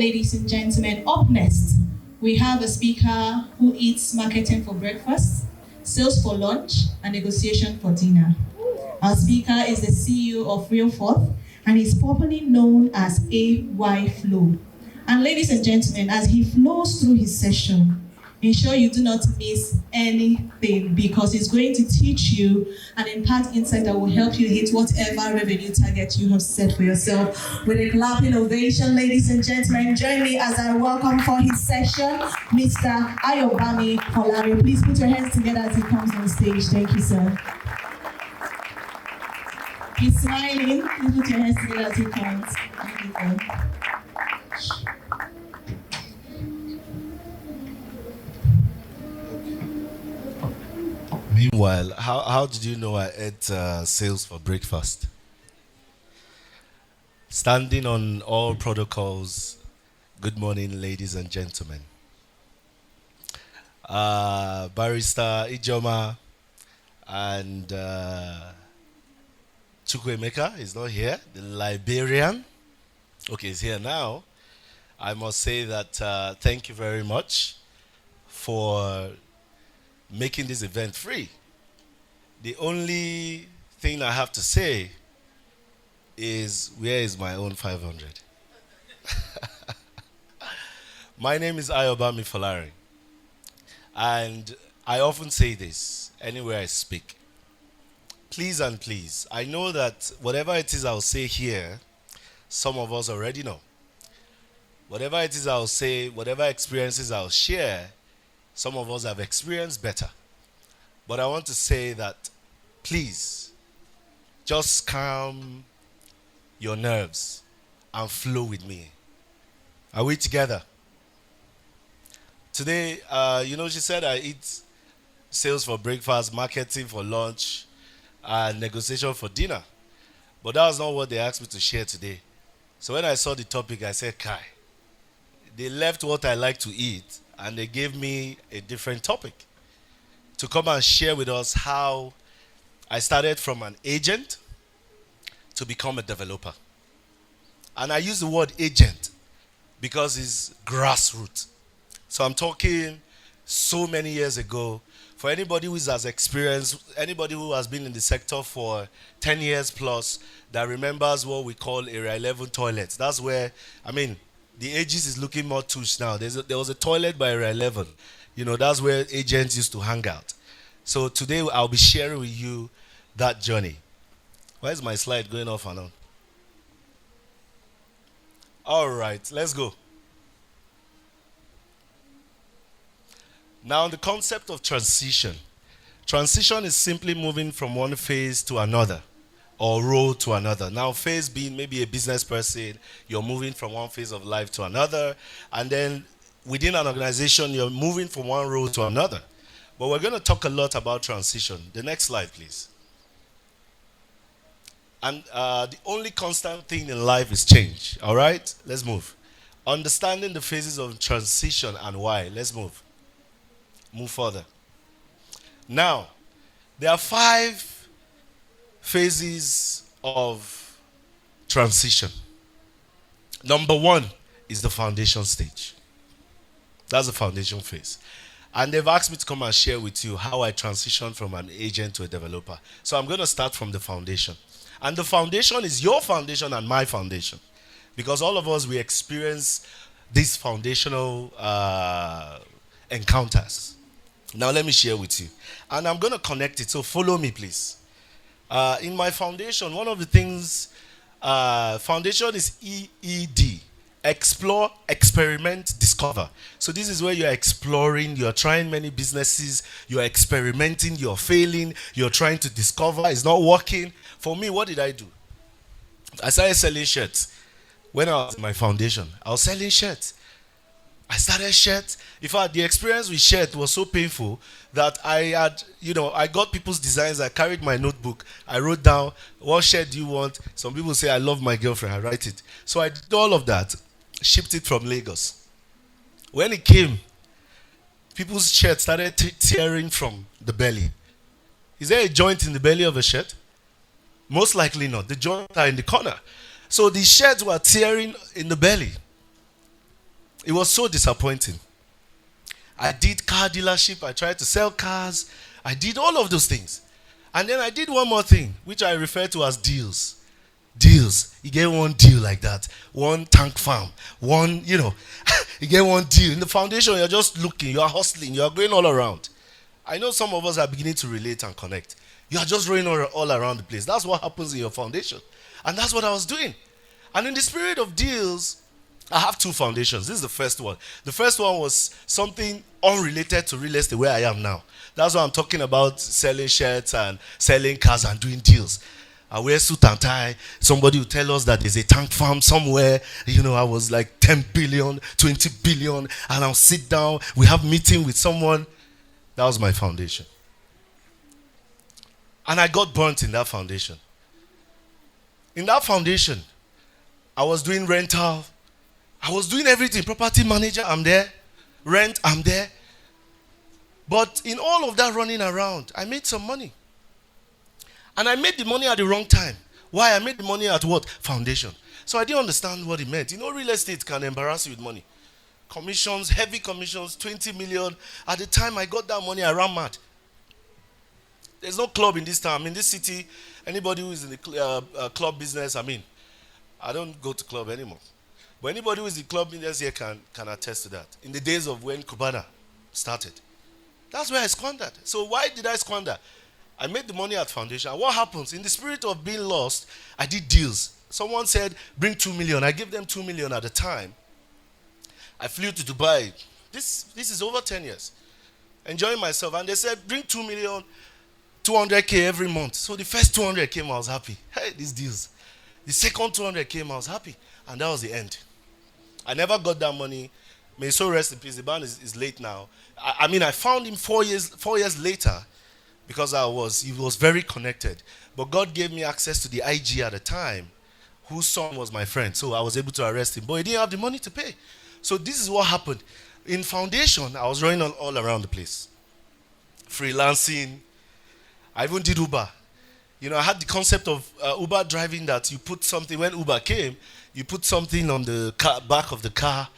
Ladies and gentlemen, up next, we have a speaker who eats marketing for breakfast, sales for lunch, and negotiation for dinner. Our speaker is the CEO of Real Forth, and is popularly known as AY Flow. And ladies and gentlemen, as he flows through his session, ensure you do not miss anything, because he's going to teach you and impart insight that will help you hit whatever revenue target you have set for yourself. With a clapping ovation, ladies and gentlemen, join me as I welcome for his session, Mr. Ayobami Folarin. Please put your hands together as he comes on stage. Thank you, sir. He's smiling. Please put your hands together as he comes. Thank you, sir. Meanwhile, how did you know I ate sales for breakfast? Standing on all protocols, good morning, ladies and gentlemen. Barrister Ijoma and Chukwemeka is not here, the Liberian. Okay, he's here now. I must say that thank you very much for making this event free. The only thing I have to say is, where is my own 500? My name is Ayobami Folarin, and I often say this anywhere I speak. Please and please, I know that whatever it is I'll say here, some of us already know. Whatever it is I'll say, whatever experiences I'll share, some of us have experienced better. But I want to say that, please, just calm your nerves and flow with me. Are we together? Today, she said I eat sales for breakfast, marketing for lunch, and negotiation for dinner. But that was not what they asked me to share today. So when I saw the topic, I said, Kai, they left what I like to eat and they gave me a different topic to come and share with us how I started from an agent to become a developer. And I use the word agent because it's grassroots. So I'm talking so many years ago. For anybody who has experienced, anybody who has been in the sector for 10 years plus, that remembers what we call Area 11 toilets. That's where, the ages is looking more touch now. There was a toilet by Area 11. That's where agents used to hang out. So today I'll be sharing with you that journey. Why is my slide going off and on? All right, let's go. Now, the concept of transition. Transition is simply moving from one phase to another, or role to another. Now, phase being maybe a business person, you're moving from one phase of life to another, and then within an organization, you're moving from one role to another. But we're going to talk a lot about transition. The next slide, please. And the only constant thing in life is change. All right? Let's move. Understanding the phases of transition and why. Let's move. Move further. Now, there are 5 phases of transition. Number 1 is the foundation stage. That's the foundation phase. And they've asked me to come and share with you how I transitioned from an agent to a developer. So I'm going to start from the foundation. And the foundation is your foundation and my foundation. Because all of us, we experience these foundational encounters. Now let me share with you. And I'm going to connect it, so follow me please. In my foundation, one of the things, foundation is EED. Explore, experiment, discover. So this is where you're exploring, you're trying many businesses, you're experimenting, you're failing, you're trying to discover, it's not working. For me, what did I do? I started selling shirts. When I was in my foundation, I was selling shirts. I started shirts. In fact, the experience with shirts was so painful that I got people's designs. I carried my notebook. I wrote down, what shirt do you want? Some people say, I love my girlfriend. I write it. So I did all of that, shipped it from Lagos. When it came, people's shirts started tearing from the belly. Is there a joint in the belly of a shirt? Most likely not. The joints are in the corner. So the shirts were tearing in the belly. It was so disappointing. I did car dealership, I tried to sell cars, I did all of those things. And then I did one more thing, which I refer to as deals. Deals. You get one deal like that. One tank farm. One, you get one deal. In the foundation, you're just looking, you are hustling, you are going all around. I know some of us are beginning to relate and connect. You are just running all around the place. That's what happens in your foundation. And that's what I was doing. And in the spirit of deals, I have two foundations. This is the first one. The first one was something unrelated to real estate where I am now. That's why I'm talking about selling shirts and selling cars and doing deals. I wear suit and tie. Somebody will tell us that there's a tank farm somewhere. I was like 10 billion, 20 billion, and I'll sit down. We have meeting with someone. That was my foundation. And I got burnt in that foundation. In that foundation, I was doing rental. I was doing everything. Property manager, I'm there. Rent, I'm there. But in all of that running around, I made some money. And I made the money at the wrong time. Why? I made the money at what? Foundation. So I didn't understand what it meant. Real estate can embarrass you with money. Commissions, heavy commissions, 20 million. At the time I got that money, I ran mad. There's no club in this town. In this city, anybody who is in the club business, I don't go to club anymore. But anybody who is in the club business here can attest to that. In the days of when Cubana started. That's where I squandered. So why did I squander? I made the money at foundation. And what happens? In the spirit of being lost, I did deals. Someone said, bring 2 million. I gave them 2 million at the time. I flew to Dubai. This is over 10 years. Enjoying myself. And they said, bring 2 million, 200K every month. So the first 200 came, I was happy. Hey, these deals. The second 200 came, I was happy. And that was the end. I never got that money. May so rest in peace. The man is late now. I found him 4 years later because he was very connected. But God gave me access to the IG at the time, whose son was my friend. So I was able to arrest him. But he didn't have the money to pay. So this is what happened. In foundation, I was running all around the place. Freelancing. I even did Uber. I had the concept of Uber driving, that you put something, when Uber came, you put something on the back of the car,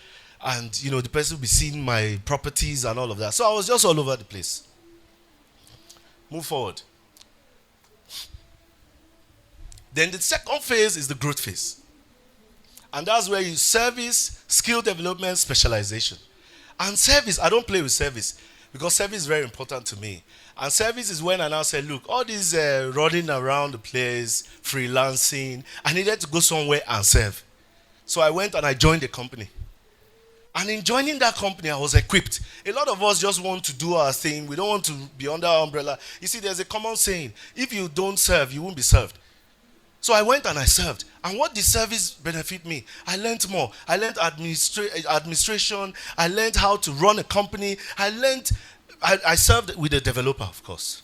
and the person will be seeing my properties and all of that. So I was just all over the place. Move forward. Then the second phase is the growth phase. And that's where you service, skill development, specialization. And service, I don't play with service because service is very important to me. And service is when I now say, look, all these running around the place, freelancing, I needed to go somewhere and serve. So I went and I joined the company. And in joining that company, I was equipped. A lot of us just want to do our thing. We don't want to be under our umbrella. You see, there's a common saying, if you don't serve, you won't be served. So I went and I served. And what did service benefit me? I learned more. I learned administration. I learned how to run a company. I served with a developer, of course.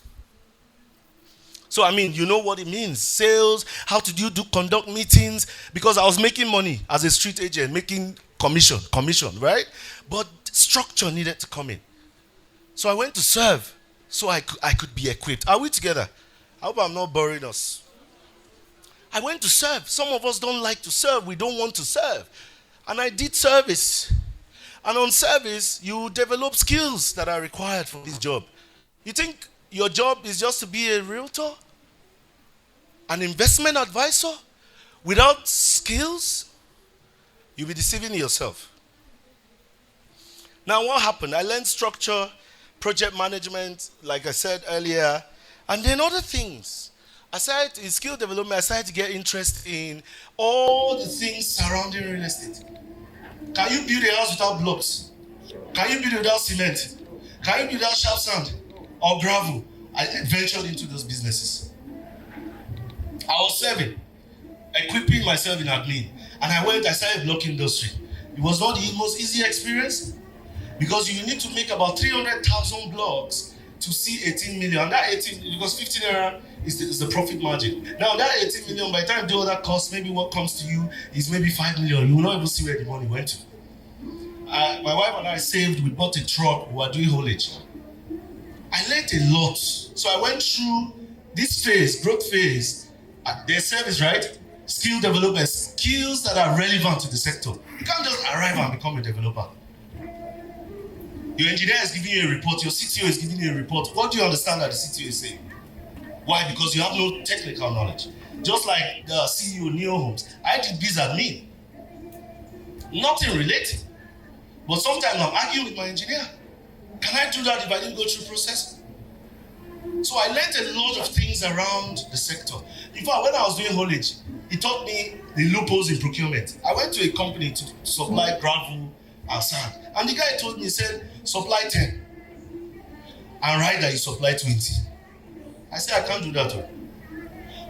So, you know what it means. Sales, how to do conduct meetings. Because I was making money as a street agent, making commission, right? But structure needed to come in. So I went to serve so I could be equipped. Are we together? I hope I'm not boring us. I went to serve. Some of us don't like to serve. We don't want to serve. And I did service. And on service, you develop skills that are required for this job. You think your job is just to be a realtor? An investment advisor? Without skills? You'll be deceiving yourself. Now what happened? I learned structure, project management, like I said earlier, and then other things. Aside in skill development, I started to get interest in all the things surrounding real estate. Can you build a house without blocks? Can you build it without cement? Can you build without sharp sand or gravel? I ventured into those businesses. I was serving, equipping myself in admin, and I started block industry. It was not the most easy experience because you need to make about 300,000 blocks to see 18 million. And that 18, because 15 naira is the profit margin. Now that 18 million, by the time you do all that cost, maybe what comes to you is maybe 5 million. You will not even see where the money went to. My wife and I saved, we bought a truck, we were doing haulage. I learned a lot. So I went through this phase, growth phase. There's service, right? skill development, skills that are relevant to the sector. You can't just arrive and become a developer. Your engineer is giving you a report, your CTO is giving you a report. What do you understand that the CTO is saying? Why? Because you have no technical knowledge. Just like the CEO, Neo Homes, I did biz admin. Nothing related. But sometimes I'm arguing with my engineer. Can I do that if I didn't go through process? So I learned a lot of things around the sector. In fact, when I was doing haulage, it taught me the loopholes in procurement. I went to a company to supply gravel and sand. And the guy told me, he said, supply 10. And write that you supply 20. I said, I can't do that.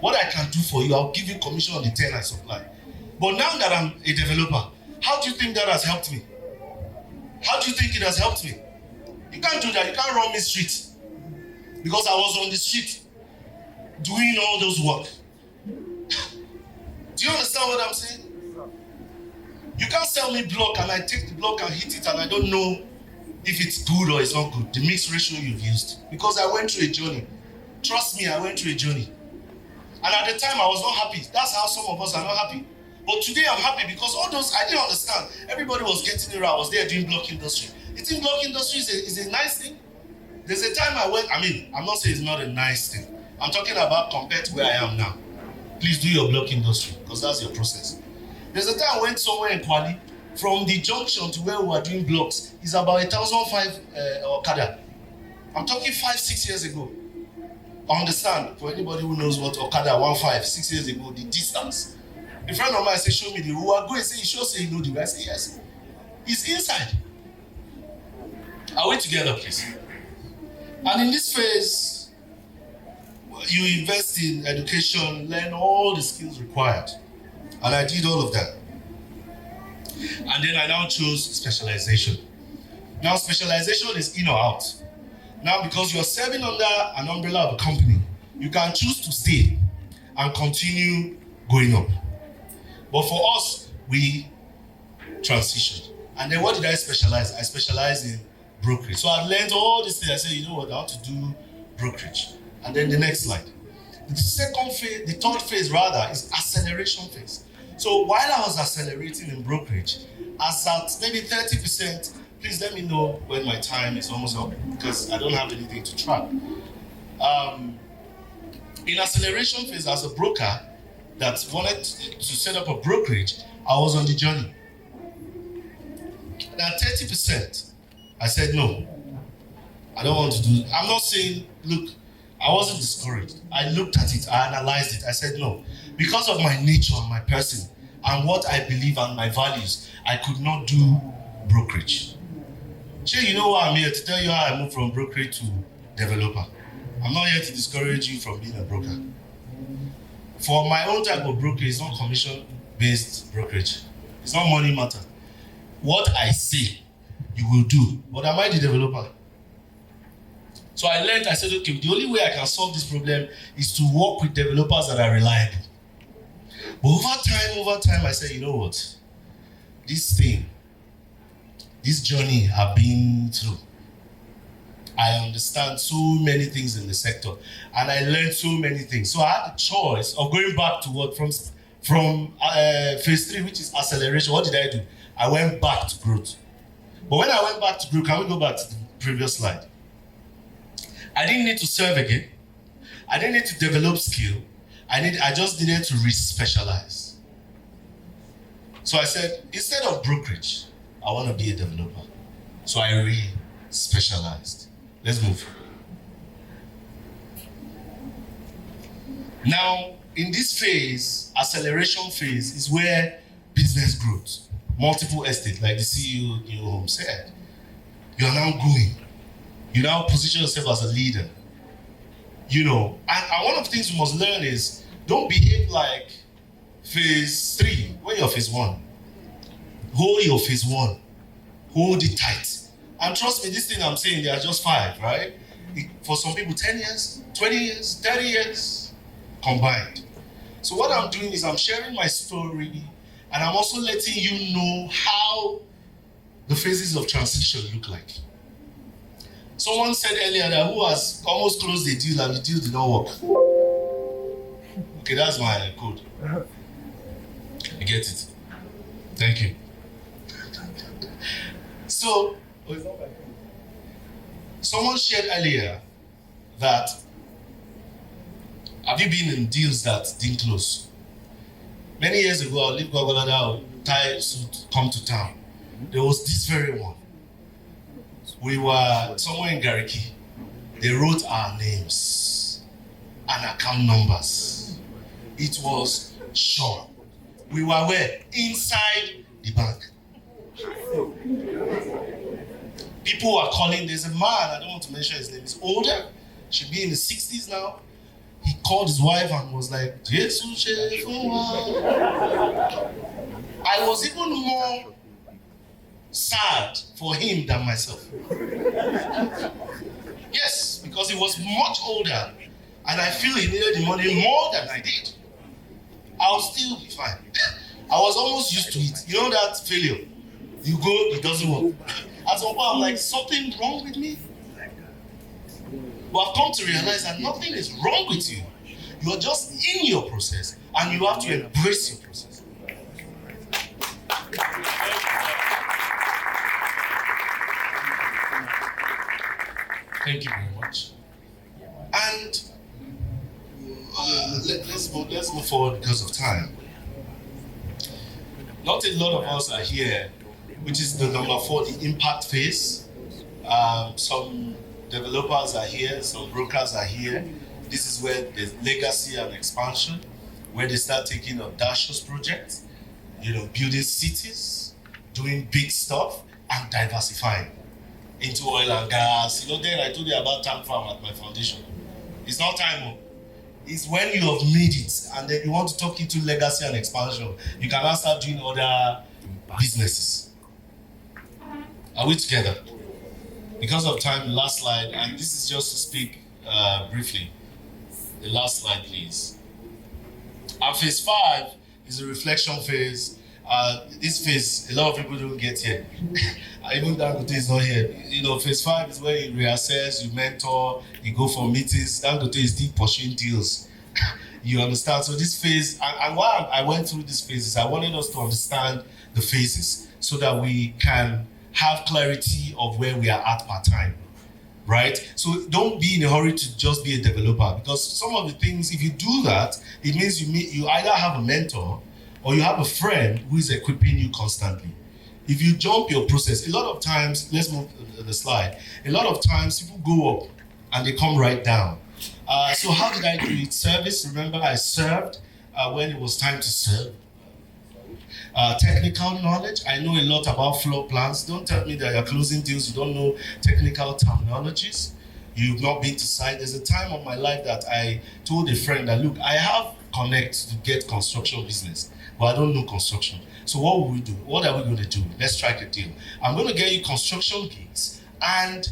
What I can do for you, I'll give you commission on the 10 I supply. But now that I'm a developer, how do you think that has helped me? How do you think it has helped me? You can't do that. You can't run me street. Because I was on the street doing all those work. Do you understand what I'm saying? You can't sell me block and I take the block and hit it and I don't know if it's good or it's not good. The mix ratio you've used. Because I went through a journey. Trust me, I went through a journey. And at the time I was not happy. That's how some of us are not happy. But today I'm happy because all those, I didn't understand. Everybody was getting it right. I was there doing block industry. You think block industry is a nice thing? There's a time I went, I'm not saying it's not a nice thing. I'm talking about compared to where I am now. Please do your block industry because that's your process. There's a time I went somewhere in Kwali, from the junction to where we were doing blocks, is about 1,005 Okada. I'm talking 5-6 years ago. I understand, for anybody who knows what Okada 6 years ago, the distance. A friend of mine said, show me the route. I go and say, you sure say you know the way? I say, yes. It's inside. Are we together, please? And in this phase, you invest in education, learn all the skills required. And I did all of that. And then I now chose specialization. Now specialization is in or out. Now because you're serving under an umbrella of a company, you can choose to stay and continue going up. But for us, we transitioned. And then what did I specialize? I specialized in brokerage. So I learned all these things. I said, you know what, I want to do brokerage. And then the next slide. The second phase, the third phase rather, is acceleration phase. So while I was accelerating in brokerage, as at maybe 30%, please let me know when my time is almost up because I don't have anything to track. In acceleration phase, as a broker that wanted to set up a brokerage, I was on the journey. And at 30%, I said, no, I don't want to do it. I'm not saying, look, I wasn't discouraged. I looked at it, I analyzed it. I said, no, because of my nature and my person and what I believe and my values, I could not do brokerage. Sure, you know why I'm here to tell you how I moved from brokerage to developer. I'm not here to discourage you from being a broker. For my own type of brokerage, it's not commission-based brokerage. It's not money matter. What I say, you will do. But am I the developer? So I learned, I said, okay, the only way I can solve this problem is to work with developers that are reliable. But over time, I said, you know what? This journey I've been through, I understand so many things in the sector, and I learned so many things. So I had the choice of going back to what from phase 3, which is acceleration. What did I do? I went back to growth. But when I went back to growth, can we go back to the previous slide? I didn't need to serve again. I didn't need to develop skill. I just needed to re-specialize. So I said, instead of brokerage, I want to be a developer. So I re-specialized. Let's move. Now, in this phase, acceleration phase, is where business growth, multiple estate, like the CEO Neo Homes said, you are now going. You now position yourself as a leader. You know, and one of the things you must learn is don't behave like phase 3 when you're phase 1. Hold your phase 1. Hold it tight. And trust me, this thing I'm saying, they are just 5, right? For some people, 10 years, 20 years, 30 years combined. So what I'm doing is I'm sharing my story, and I'm also letting you know how the phases of transition look like. Someone said earlier that who has almost closed the deal and the deal did not work. Okay, that's my code. You get it? Thank you. So, someone shared earlier that, have you been in deals that didn't close? Many years ago, I lived Gwagwalada, tie suit, come to town. There was this very one. We were somewhere in Gariki. They wrote our names and account numbers. It was sure. We were where? Inside the bank. People were calling. There's a man, I don't want to mention his name, he's older, should be in the 60s now. He called his wife and was like, I was even more sad for him than myself. Yes, because he was much older and I feel he needed the money more than I did. I'll still be fine. I was almost used to it. You know that failure? You go, it doesn't work. At some point, I'm like, something wrong with me? But I've come to realize that nothing is wrong with you. You are just in your process and you have to embrace your process. Thank you very much. And let's move forward because of time. Not a lot of us are here, which is the number 4, the impact phase. Some developers are here, some brokers are here. This is where there's legacy and expansion, where they start taking audacious projects, building cities, doing big stuff, and diversifying into oil and gas. Then I told you about tank farm at my foundation. It's not time. It's when you have made it, and then you want to talk into legacy and expansion. You can now start doing other businesses. Are we together? Because of time, last slide, and this is just to speak briefly. The last slide, please. And phase 5 is a reflection phase. This phase, a lot of people don't get here. Even Dangote is not here. Phase 5 is where you reassess, you mentor, you go for meetings. Dangote is still pursuing deals. You understand? So this phase, and why I went through this phase is I wanted us to understand the phases so that we can have clarity of where we are at per time. Right? So don't be in a hurry to just be a developer, because some of the things, if you do that, it means you either have a mentor or you have a friend who is equipping you constantly. If you jump your process, a lot of times, let's move to the slide, a lot of times people go up and they come right down. So how did I do it? Service, remember I served when it was time to serve. Technical knowledge, I know a lot about floor plans. Don't tell me that you're closing deals, you don't know technical terminologies. You've not been to site. There's a time of my life that I told a friend that, look, I have connect to get construction business, but I don't know construction. So what will we do? What are we going to do? Let's strike a deal. I'm going to get you construction gigs, and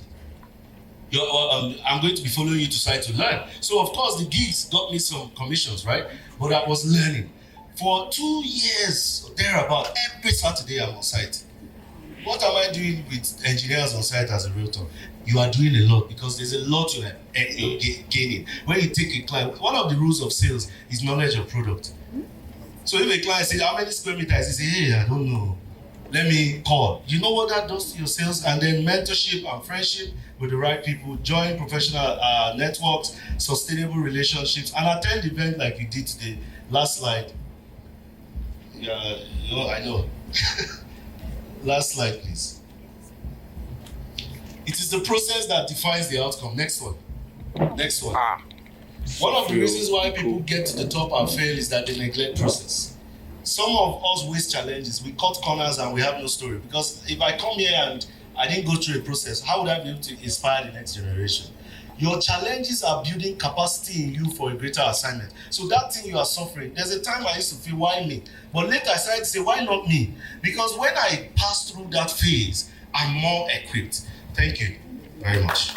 I'm going to be following you to site to learn. So of course the gigs got me some commissions, right? But I was learning. For 2 years, thereabout, every Saturday I'm on site. What am I doing with engineers on site as a realtor? You are doing a lot, because there's a lot you're gaining. When you take a client, one of the rules of sales is knowledge of product. So if a client says, how many square meters? You say, hey, I don't know. Let me call. You know what that does to your sales? And then mentorship and friendship with the right people, join professional networks, sustainable relationships, and attend events like you did today. Last slide. Yeah, I know. Last slide, please. It is the process that defines the outcome. Next one. Next one. One of the reasons why people get to the top and fail is that they neglect process. Some of us waste challenges. We cut corners and we have no story. Because if I come here and I didn't go through a process, how would I be able to inspire the next generation? Your challenges are building capacity in you for a greater assignment. So that thing you are suffering, there's a time I used to feel, why me? But later I started to say, why not me? Because when I pass through that phase, I'm more equipped. Thank you very much.